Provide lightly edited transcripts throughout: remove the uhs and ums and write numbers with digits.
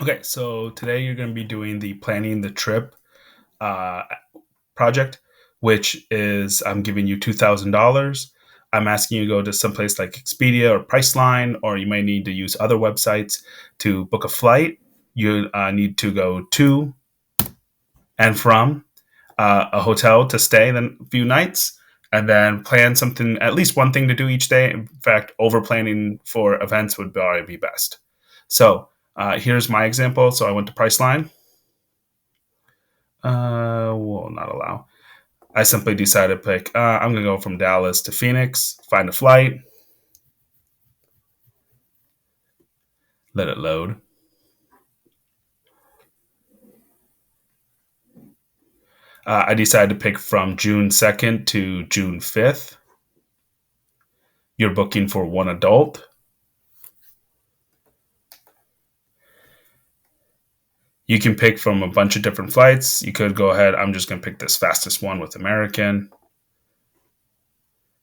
Okay, so today you're going to be doing the planning the trip uh, project, which is I'm giving you $2,000. I'm asking you to go to someplace like Expedia or Priceline, or you may need to use other websites to book a flight. You need to go to and from a hotel to stay then a few nights, and then plan something, at least one thing to do each day. In fact, over planning for events would probably be best. So here's my example. So I went to Priceline. Will not allow. I simply decided to pick. I'm gonna go from Dallas to Phoenix. Find a flight. Let it load. I decided to pick from June 2nd to June 5th. You're booking for one adult. You can pick from a bunch of different flights. You could go ahead. I'm just gonna pick this fastest one with American.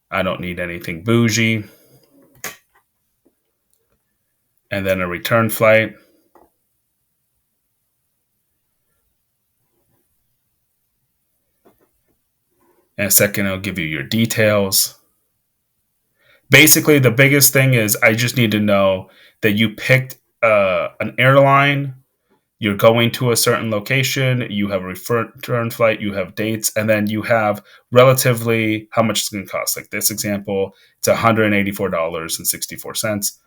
I don't need anything bougie. And then a return flight. In a second, it'll give you your details. Basically, the biggest thing is I just need to know that you picked an airline. You're going to a certain location, you have a return flight, you have dates, and then you have relatively how much it's going to cost. Like this example, it's $184.64.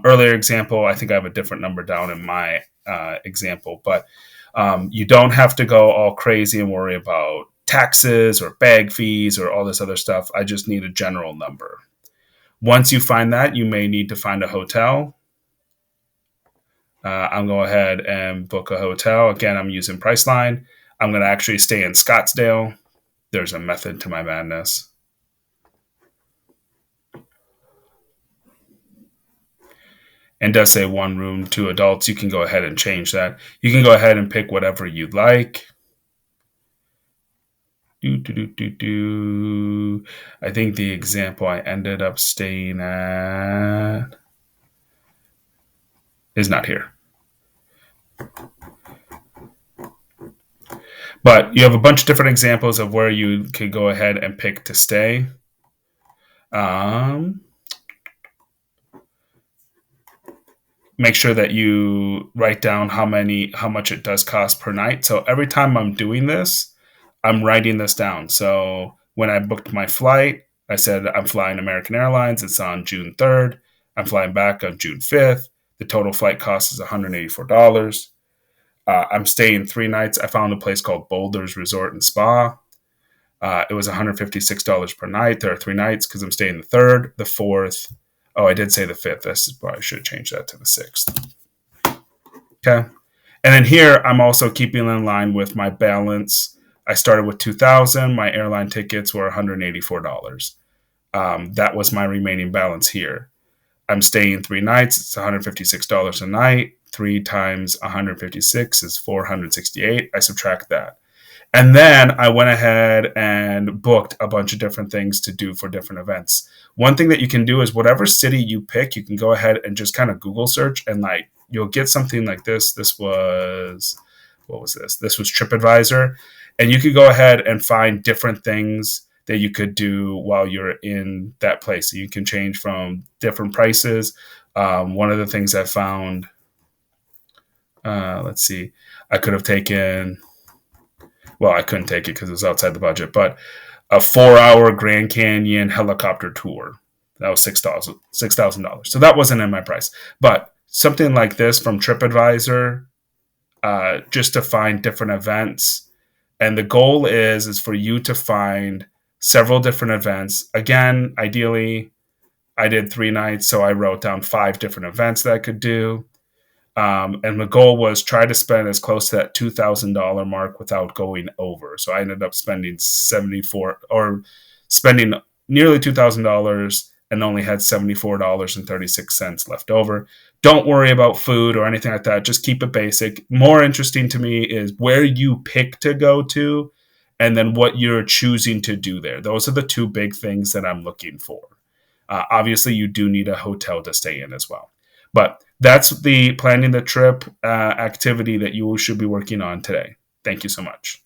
Earlier example, I think I have a different number down in my example, but you don't have to go all crazy and worry about taxes or bag fees or all this other stuff. I just need a general number. Once you find that, you may need to find a hotel. I'm going to go ahead and book a hotel. Again, I'm using Priceline. I'm going to actually stay in Scottsdale. There's a method to my madness. And does say one room, two adults. You can go ahead and change that. You can go ahead and pick whatever you'd like. I think the example I ended up staying at is not here. But you have a bunch of different examples of where you could go ahead and pick to stay. Um, Make sure that you write down how much it does cost per night. So every time I'm doing this, I'm writing this down. So when I booked my flight, I said I'm flying American Airlines. It's on June 3rd. I'm flying back on June 5th. The total flight cost is $184. I'm staying 3 nights. I found a place called Boulders Resort and Spa. It was $156 per night. There are 3 nights because I'm staying the 3rd, the 4th. Oh, I did say the 5th. This is why I should change that to the 6th. Okay. And then here, I'm also keeping in line with my balance. I started with 2,000. My airline tickets were $184. That was my remaining balance here. I'm staying 3 nights. It's $156 a night. 3 times 156 is 468. I subtract that. And then I went ahead and booked a bunch of different things to do for different events. One thing that you can do is whatever city you pick, you can go ahead and just kind of Google search and like you'll get something like this. This was, what was this? This was TripAdvisor. And you could go ahead and find different things that you could do while you're in that place. So you can change from different prices. One of the things I found, let's see, I could have taken, well, I couldn't take it because it was outside the budget, but a 4-hour Grand Canyon helicopter tour. That was $6,000. So that wasn't in my price. But something like this from TripAdvisor, just to find different events. And the goal is for you to find several different events. Again, ideally, I did 3 nights, so I wrote down 5 different events that I could do. And the goal was try to spend as close to that $2,000 mark without going over. So I ended up spending 74 or spending nearly $2,000 and only had $74.36 left over. Don't worry about food or anything like that. Just keep it basic. More interesting to me is where you pick to go to and then what you're choosing to do there. Those are the two big things that I'm looking for. Obviously, you do need a hotel to stay in as well. But that's the planning the trip activity that you should be working on today. Thank you so much.